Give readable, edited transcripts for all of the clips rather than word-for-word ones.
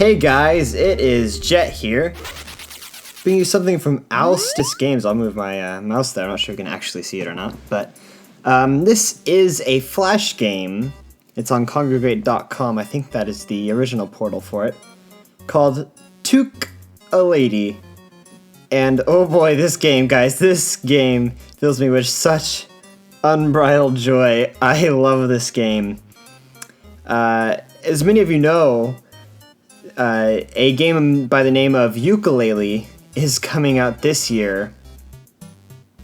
Hey guys, it is Jet here, bringing you something from Alstis Games. I'll move my mouse there, I'm not sure you can actually see it or not, but this is a Flash game. It's on Congregate.com, I think that is the original portal for it, called Tooka-Laydee. And oh boy, this game, guys, this game fills me with such unbridled joy. I love this game. As many of you know, a game by the name of Yooka-Laylee is coming out this year,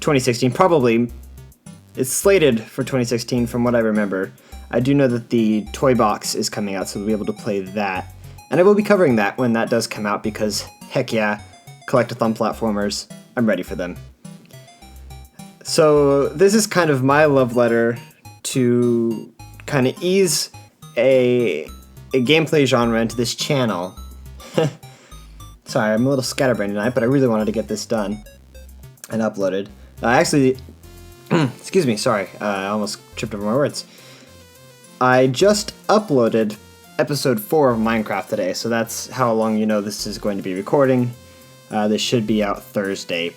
2016, probably. It's slated for 2016 from what I remember. I do know that the toy box is coming out, so we'll be able to play that. And I will be covering that when that does come out because, heck yeah, collect-a-thon platformers, I'm ready for them. So this is kind of my love letter to kind of ease a gameplay genre into this channel. Sorry, I'm a little scatterbrained tonight, but I really wanted to get this done and uploaded. Excuse me, sorry, I almost tripped over my words. I just uploaded episode 4 of Minecraft today, so that's how long you know this is going to be recording. This should be out Thursday,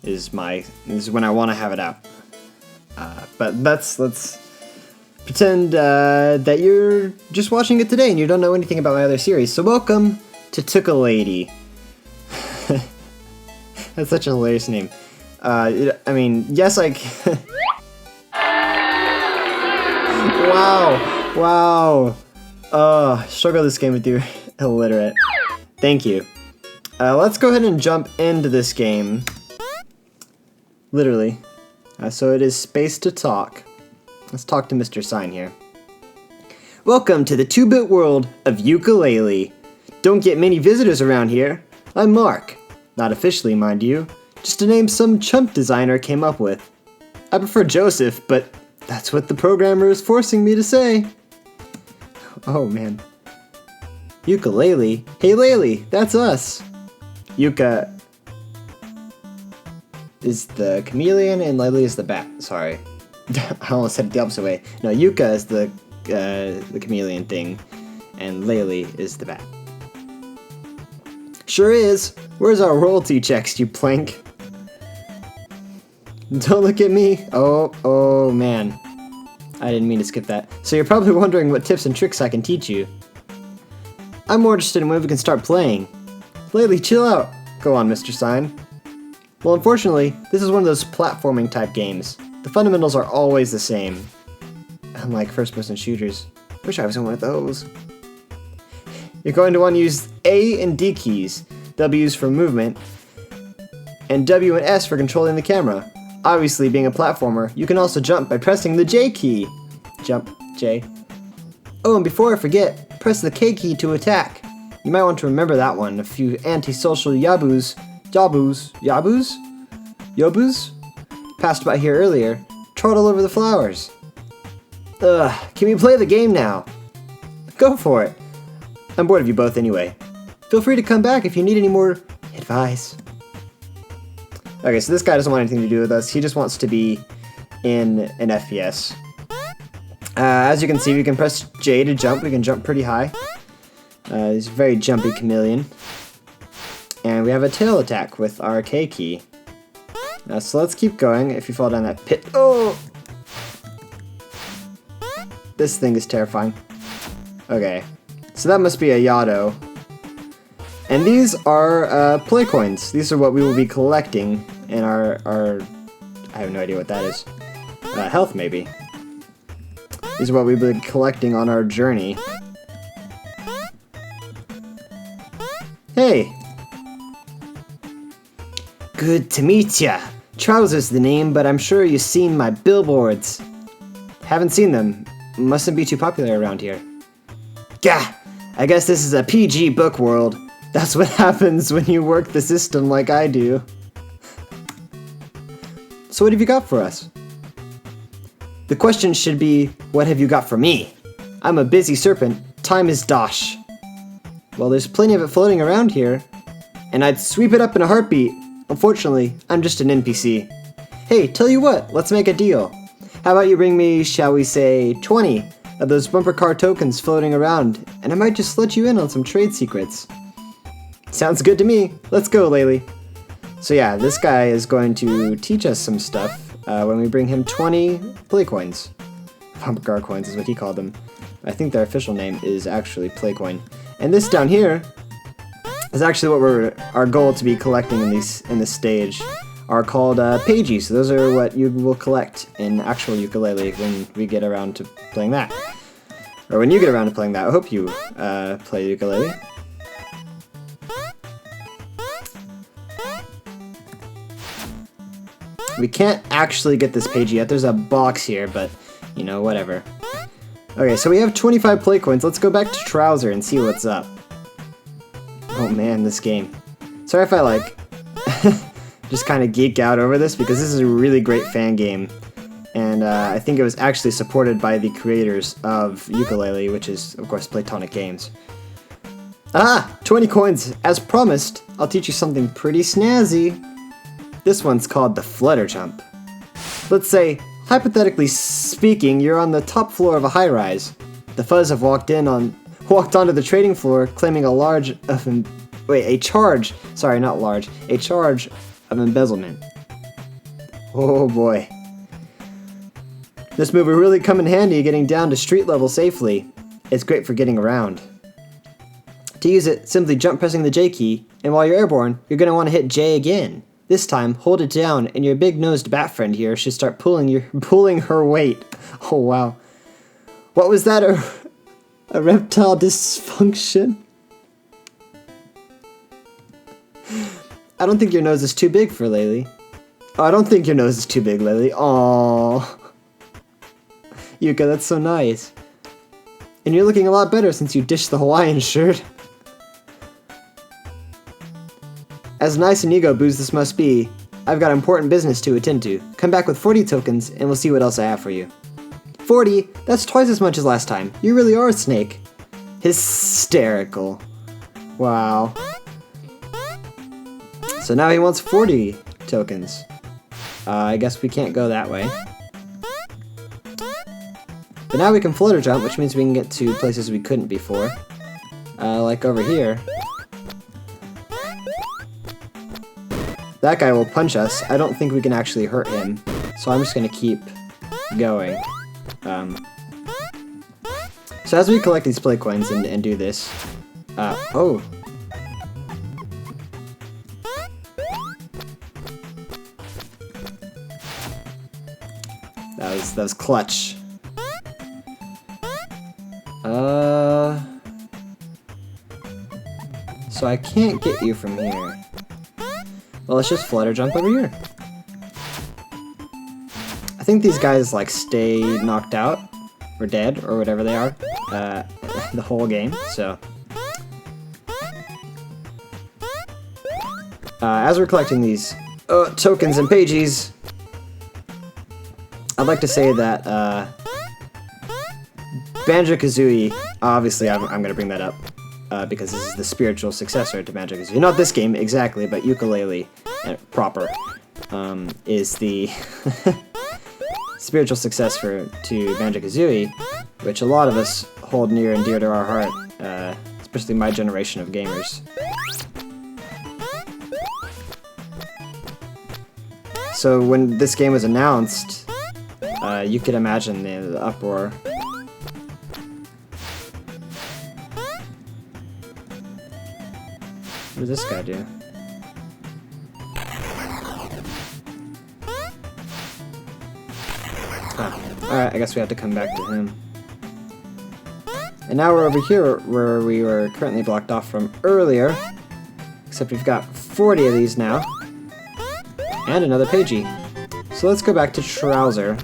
is when I want to have it out. But let's pretend that you're just watching it today and you don't know anything about my other series. So welcome to Tooka-Laydee. That's such a hilarious name. I mean, yes, Wow. Struggle this game with you, illiterate. Thank you. Let's go ahead and jump into this game. Literally. So it is space to talk. Let's talk to Mr. Sign here. Welcome to the 2-bit world of Yooka-Laylee. Don't get many visitors around here. I'm Mark. Not officially, mind you. Just a name some chump designer came up with. I prefer Joseph, but that's what the programmer is forcing me to say. Oh man. Yooka-Laylee. Hey Laylee, that's us. Yuka is the chameleon and Laylee is the bat. Sorry. I almost said it the opposite way. No, Yuka is the chameleon thing, and Laylee is the bat. Sure is. Where's our checks, you plank? Don't look at me. Oh man. I didn't mean to skip that. So you're probably wondering what tips and tricks I can teach you. I'm more interested in when we can start playing. Laylee, chill out. Go on, Mr. Sign. Well, unfortunately, this is one of those platforming type games. The fundamentals are always the same. Unlike first-person shooters. Wish I was in one of those. You're going to want to use A and D keys. W's for movement, and W and S for controlling the camera. Obviously, being a platformer, you can also jump by pressing the J key. Jump, J. Oh, and before I forget, press the K key to attack. You might want to remember that one. A few antisocial yabus passed by here earlier, trod all over the flowers. Ugh, can we play the game now? Go for it. I'm bored of you both anyway. Feel free to come back if you need any more advice. Okay, so this guy doesn't want anything to do with us. He just wants to be in an FPS. As you can see, we can press J to jump. We can jump pretty high. He's a very jumpy chameleon. And we have a tail attack with our K key. So let's keep going. If you fall down that pit... Oh! This thing is terrifying. Okay. So that must be a Yado. And these are play coins. These are what we will be collecting in our I have no idea what that is. Health, maybe. These are what we've been collecting on our journey. Hey! Good to meet ya. Trowser's the name, but I'm sure you've seen my billboards. Haven't seen them. Mustn't be too popular around here. Gah! I guess this is a PG book world. That's what happens when you work the system like I do. So what have you got for us? The question should be, what have you got for me? I'm a busy serpent. Time is dosh. Well, there's plenty of it floating around here, and I'd sweep it up in a heartbeat. Unfortunately, I'm just an NPC. Hey, tell you what, let's make a deal. How about you bring me, shall we say, 20 of those bumper car tokens floating around, and I might just let you in on some trade secrets. Sounds good to me. Let's go, Laylee. So yeah, this guy is going to teach us some stuff when we bring him 20 play coins. Bumper car coins is what he called them. I think their official name is actually play coin. And this down here is actually what our goal to be collecting in this stage are called pages. So those are what you will collect in actual Yooka-Laylee when we get around to playing that. Or when you get around to playing that. I hope you play Yooka-Laylee. We can't actually get this page yet. There's a box here, but, you know, whatever. Okay, so we have 25 play coins. Let's go back to Trouser and see what's up. Oh man, this game. Sorry if I, like, just kind of geek out over this, because this is a really great fan game. And I think it was actually supported by the creators of Yooka-Laylee, which is, of course, Playtonic Games. Ah! 20 coins! As promised, I'll teach you something pretty snazzy. This one's called the Flutter Jump. Let's say, hypothetically speaking, you're on the top floor of a high-rise. The Fuzz have walked onto the trading floor, claiming a charge of embezzlement. Oh boy. This move will really come in handy getting down to street level safely. It's great for getting around. To use it, simply jump pressing the J key, and while you're airborne, you're going to want to hit J again. This time, hold it down, and your big-nosed bat friend here should start pulling her weight. Oh wow. What was that, a reptile dysfunction? I don't think your nose is too big for Laylee. Oh, I don't think your nose is too big, Laylee. Aww. Yooka, that's so nice. And you're looking a lot better since you ditched the Hawaiian shirt. As nice and ego-boost as this must be, I've got important business to attend to. Come back with 40 tokens, and we'll see what else I have for you. 40? That's twice as much as last time. You really are a snake. Hysterical. Wow. So now he wants 40 tokens. I guess we can't go that way. But now we can flutter jump, which means we can get to places we couldn't before. Like over here. That guy will punch us. I don't think we can actually hurt him. So I'm just gonna keep going. So as we collect these play coins and do this... oh! That was clutch. So I can't get you from here. Well, let's just flutter jump over here. I think these guys, like, stay knocked out, or dead, or whatever they are, the whole game, so. As we're collecting these tokens and pages, I'd like to say that, banjo-kazooie, obviously I'm gonna bring that up, because this is the spiritual successor to banjo-kazooie. Not this game, exactly, but Yooka-Laylee, proper, is the spiritual successor to banjo-kazooie, which a lot of us hold near and dear to our heart, especially my generation of gamers. So when this game was announced, you could imagine the uproar. What does this guy do? Alright, I guess we have to come back to him. And now we're over here where we were currently blocked off from earlier. Except we've got 40 of these now. And another pagey. So let's go back to Trouser.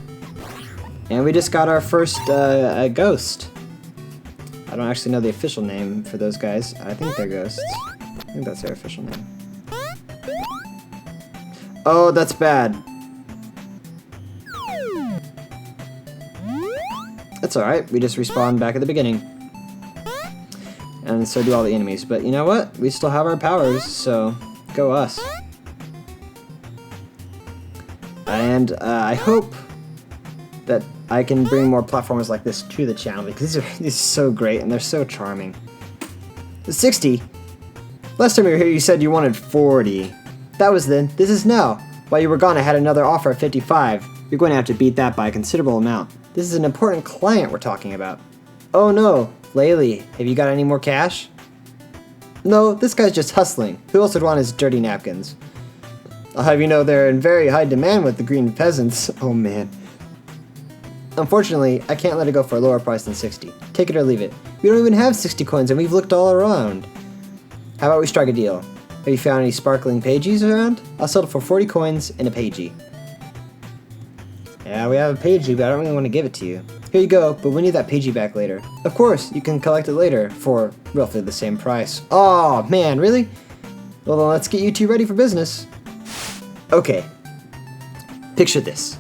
And we just got our first ghost. I don't actually know the official name for those guys. I think they're ghosts. I think that's their official name. Oh, that's bad. That's alright, we just respawn back at the beginning. And so do all the enemies. But you know what? We still have our powers, so go us. And I hope that I can bring more platformers like this to the channel because these are so great and they're so charming. 60? Last time you were here you said you wanted 40. That was then. This is now. While you were gone I had another offer at 55. You're going to have to beat that by a considerable amount. This is an important client we're talking about. Oh no, Laylee, have you got any more cash? No, this guy's just hustling. Who else would want his dirty napkins? I'll have you know they're in very high demand with the green peasants. Oh man. Unfortunately, I can't let it go for a lower price than 60. Take it or leave it. We don't even have 60 coins and we've looked all around. How about we strike a deal? Have you found any sparkling pages around? I'll sell it for 40 coins and a pagey. Yeah, we have a pagey, but I don't really want to give it to you. Here you go, but we need that pagey back later. Of course, you can collect it later for roughly the same price. Oh man, really? Well then let's get you two ready for business. Okay. Picture this.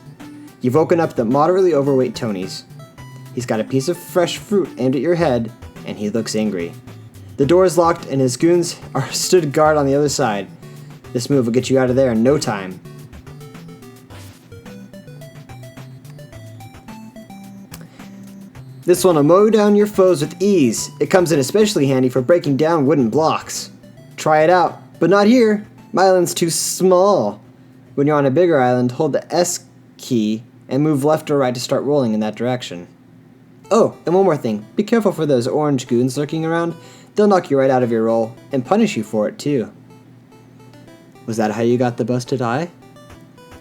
You've woken up the moderately overweight Tony's. He's got a piece of fresh fruit aimed at your head, and he looks angry. The door is locked and his goons are stood guard on the other side. This move will get you out of there in no time. This one will mow down your foes with ease. It comes in especially handy for breaking down wooden blocks. Try it out, but not here. My island's too small. When you're on a bigger island, hold the S key and move left or right to start rolling in that direction. Oh, and one more thing. Be careful for those orange goons lurking around. They'll knock you right out of your roll and punish you for it too. Was that how you got the busted eye?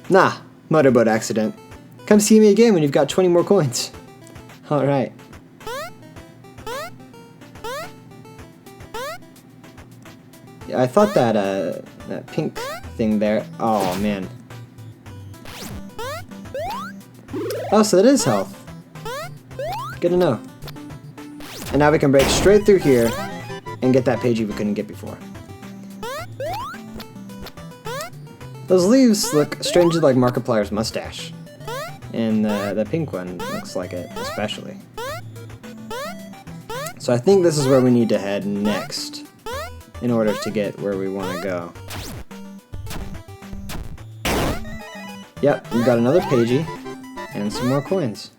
Nah, motorboat accident. Come see me again when you've got 20 more coins. Alright. Yeah, I thought that pink thing there. Oh man. Oh, so that is health. Good to know. And now we can break straight through here and get that pagey we couldn't get before. Those leaves look strangely like Markiplier's mustache. And the pink one looks like it, especially. So I think this is where we need to head next in order to get where we want to go. Yep, we've got another pagey and some more coins.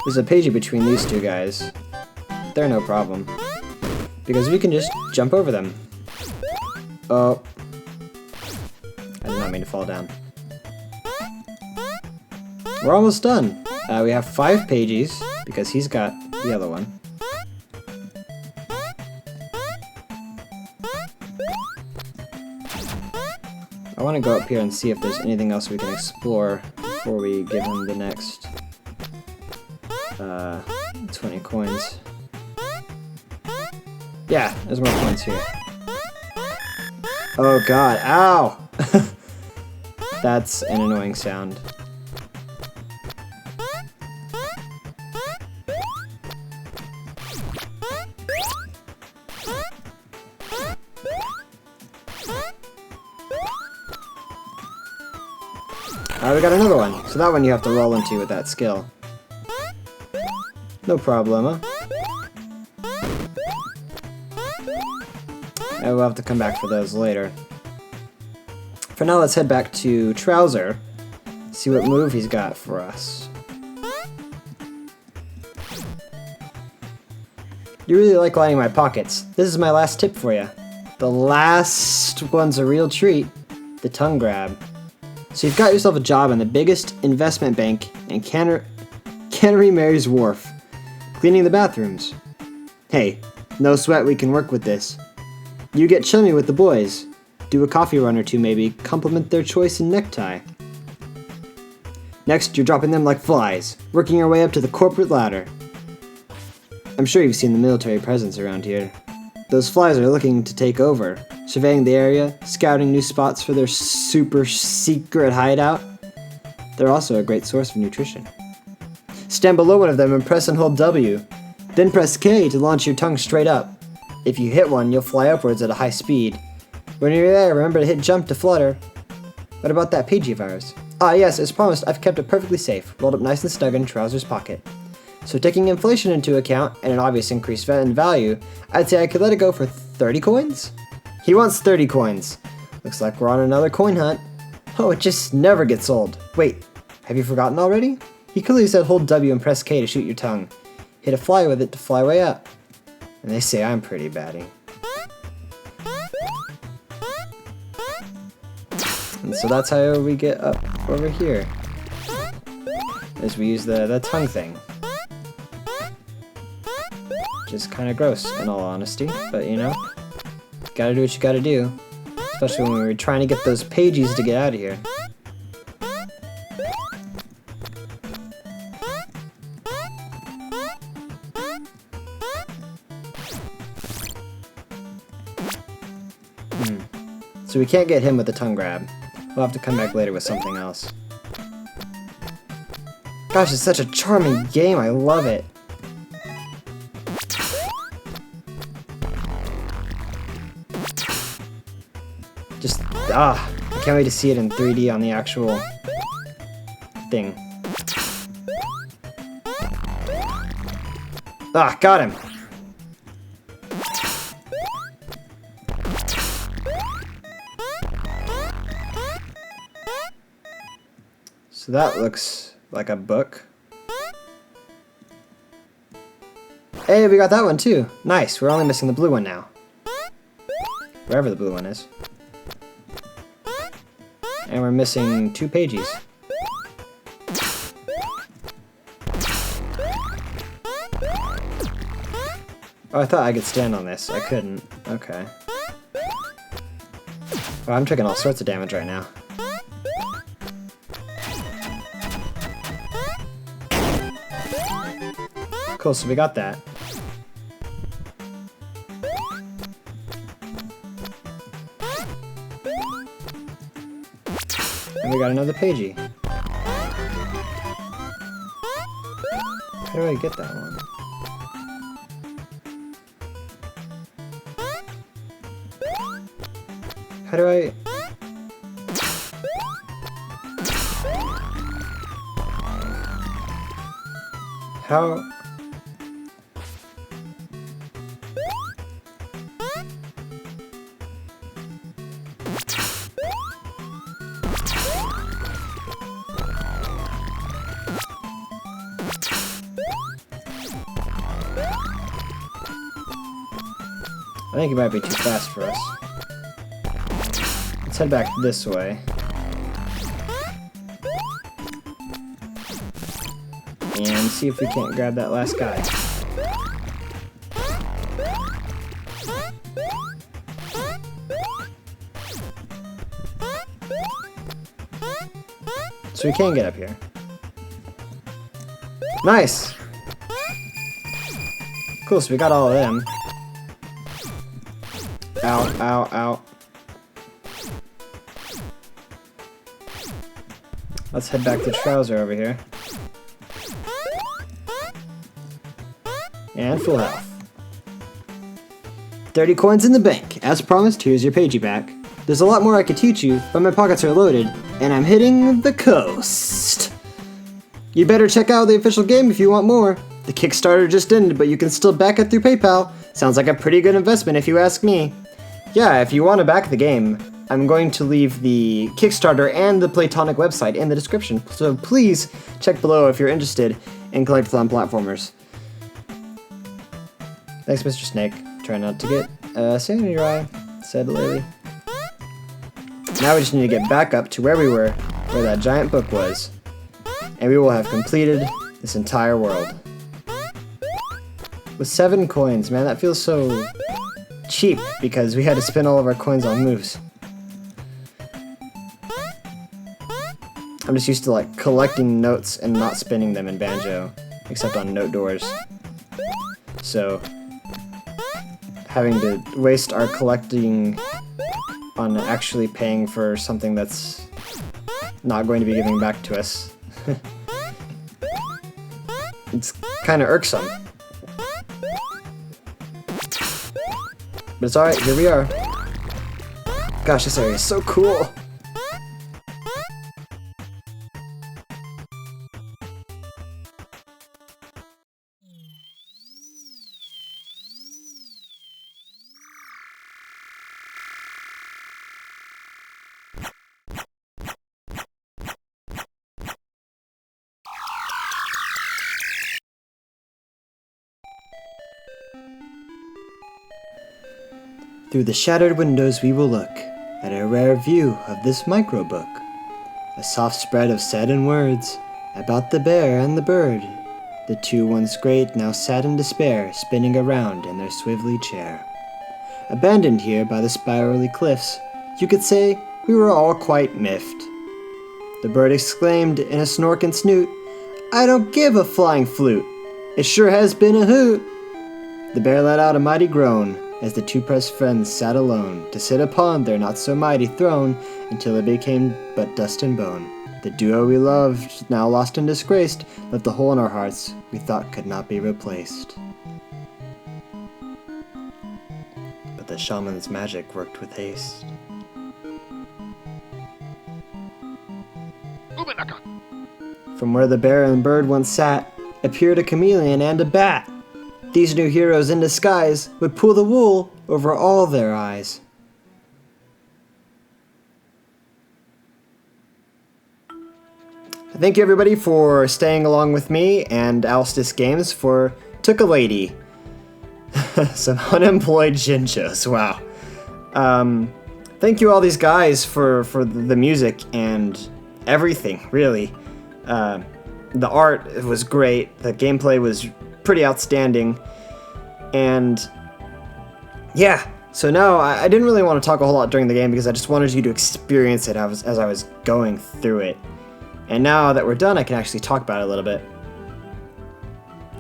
There's a pagey between these two guys. They're no problem, because we can just jump over them. Oh. I did not mean to fall down. We're almost done. We have 5 pages, because he's got the other one. I want to go up here and see if there's anything else we can explore before we give him the next 20 coins. Yeah, there's more coins here. Oh god, ow! That's an annoying sound. Alright, we got another one. So that one you have to roll into with that skill. No problema. And we'll have to come back for those later. For now, let's head back to Trouser, see what move he's got for us. You really like lining my pockets. This is my last tip for you. The last one's a real treat. The tongue grab. So you've got yourself a job in the biggest investment bank in Cannery Mary's Wharf, cleaning the bathrooms. Hey, no sweat, we can work with this. You get chummy with the boys. Do a coffee run or two maybe, compliment their choice in necktie. Next, you're dropping them like flies, working your way up to the corporate ladder. I'm sure you've seen the military presence around here. Those flies are looking to take over, surveying the area, scouting new spots for their super secret hideout. They're also a great source of nutrition. Stand below one of them and press and hold W. Then press K to launch your tongue straight up. If you hit one, you'll fly upwards at a high speed. When you're there, remember to hit jump to flutter. What about that PG of ours? Ah yes, as promised, I've kept it perfectly safe, rolled up nice and snug in Trouser's pocket. So taking inflation into account, and an obvious increase in value, I'd say I could let it go for 30 coins? He wants 30 coins. Looks like we're on another coin hunt. Oh, it just never gets old. Wait, have you forgotten already? He clearly said hold W and press K to shoot your tongue. Hit a fly with it to fly way up. And they say I'm pretty batty. And so that's how we get up over here. Is we use the tongue thing. Which is kind of gross, in all honesty, but you know, gotta do what you gotta do. Especially when we were trying to get those pages to get out of here. So we can't get him with the tongue grab. We'll have to come back later with something else. Gosh, it's such a charming game, I love it. Just, I can't wait to see it in 3D on the actual thing. Got him! So that looks like a book. Hey, we got that one too. Nice, we're only missing the blue one now. Wherever the blue one is. And we're missing 2 pages. Oh, I thought I could stand on this. I couldn't. Okay. Well, I'm taking all sorts of damage right now. Cool, so we got that. And we got another pagey. How do I get that one? How do I... How... I think it might be too fast for us. Let's head back this way. And see if we can't grab that last guy. So we can get up here. Nice! Cool, so we got all of them. Ow, ow, ow. Let's head back to Trouser over here. And full health. 30 coins in the bank. As promised, here's your pagey back. There's a lot more I could teach you, but my pockets are loaded, and I'm hitting the coast. You better check out the official game if you want more. The Kickstarter just ended, but you can still back it through PayPal. Sounds like a pretty good investment if you ask me. Yeah, if you want to back the game, I'm going to leave the Kickstarter and the Playtonic website in the description, so please check below if you're interested in collectathon platformers. Thanks, Mr. Snake. Try not to get sand in your eye, said Laylee. Now we just need to get back up to where we were, where that giant book was, and we will have completed this entire world. With 7 coins, man, that feels so cheap because we had to spend all of our coins on moves. I'm just used to like collecting notes and not spending them in Banjo, except on note doors. So having to waste our collecting on actually paying for something that's not going to be giving back to us. It's kind of irksome. But it's alright, here we are. Gosh, this area is so cool! Through the shattered windows we will look at a rare view of this microbook. A soft spread of saddened words about the bear and the bird. The two once great, now sad in despair, spinning around in their swivelly chair. Abandoned here by the spirally cliffs, you could say we were all quite miffed. The bird exclaimed in a snork and snoot, "I don't give a flying flute! It sure has been a hoot!" The bear let out a mighty groan as the two pressed friends sat alone to sit upon their not-so-mighty throne until it became but dust and bone. The duo we loved, now lost and disgraced, left a hole in our hearts we thought could not be replaced. But the shaman's magic worked with haste. From where the bear and bird once sat, appeared a chameleon and a bat. These new heroes in disguise would pull the wool over all their eyes. Thank you everybody for staying along with me and Alstis Games for Tooka-Laydee. Some unemployed Jinjos, wow. Thank you all these guys for the music and everything, really. The art was great, the gameplay was pretty outstanding, and yeah, so now I didn't really want to talk a whole lot during the game because I just wanted you to experience it as I was going through it. And now that we're done, I can actually talk about it a little bit.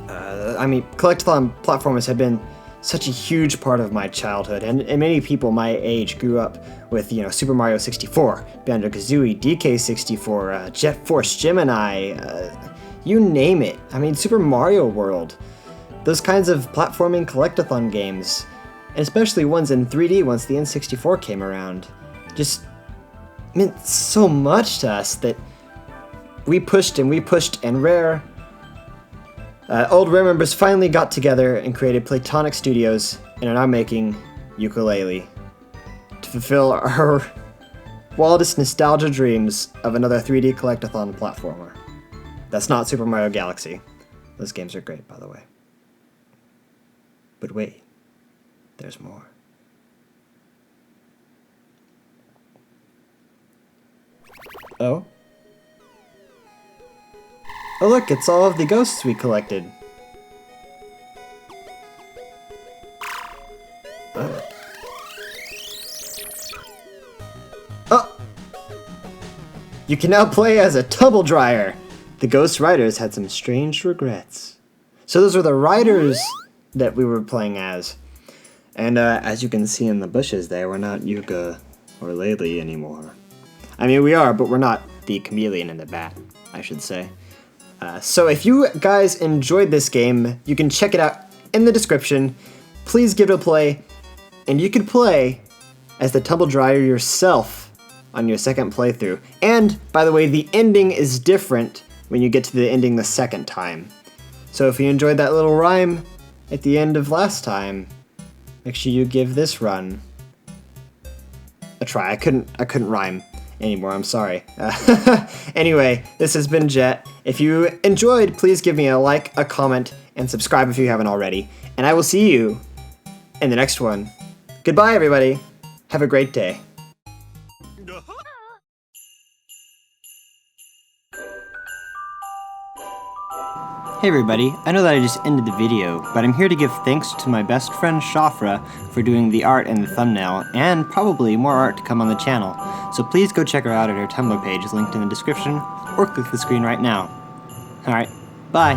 I mean, collectathon platformers have been such a huge part of my childhood, and many people my age grew up with, you know, Super Mario 64, Banjo-Kazooie, DK64, Jet Force Gemini, you name it. I mean, Super Mario World. Those kinds of platforming collectathon games, and especially ones in 3D once the N64 came around, just meant so much to us that we pushed, and Rare, old Rare members finally got together and created Playtonic Studios and are now making Yooka-Laylee to fulfill our wildest nostalgia dreams of another 3D collectathon platformer. That's not Super Mario Galaxy. Those games are great, by the way. But wait, there's more. Oh? Oh look, it's all of the ghosts we collected. Oh. Oh! You can now play as a tumble dryer! The ghost riders had some strange regrets. So those were the riders that we were playing as. And as you can see in the bushes there, we're not Yooka or Laylee anymore. I mean, we are, but we're not the chameleon and the bat, I should say. So if you guys enjoyed this game, you can check it out in the description. Please give it a play, and you can play as the tumble dryer yourself on your second playthrough. And, by the way, the ending is different when you get to the ending the second time. So if you enjoyed that little rhyme at the end of last time, make sure you give this run a try. I couldn't rhyme anymore, I'm sorry. Anyway, this has been Jet. If you enjoyed, please give me a like, a comment, and subscribe if you haven't already. And I will see you in the next one. Goodbye, everybody. Have a great day. Hey everybody, I know that I just ended the video, but I'm here to give thanks to my best friend Shofra for doing the art and the thumbnail, and probably more art to come on the channel. So please go check her out at her Tumblr page linked in the description, or click the screen right now. Alright, bye!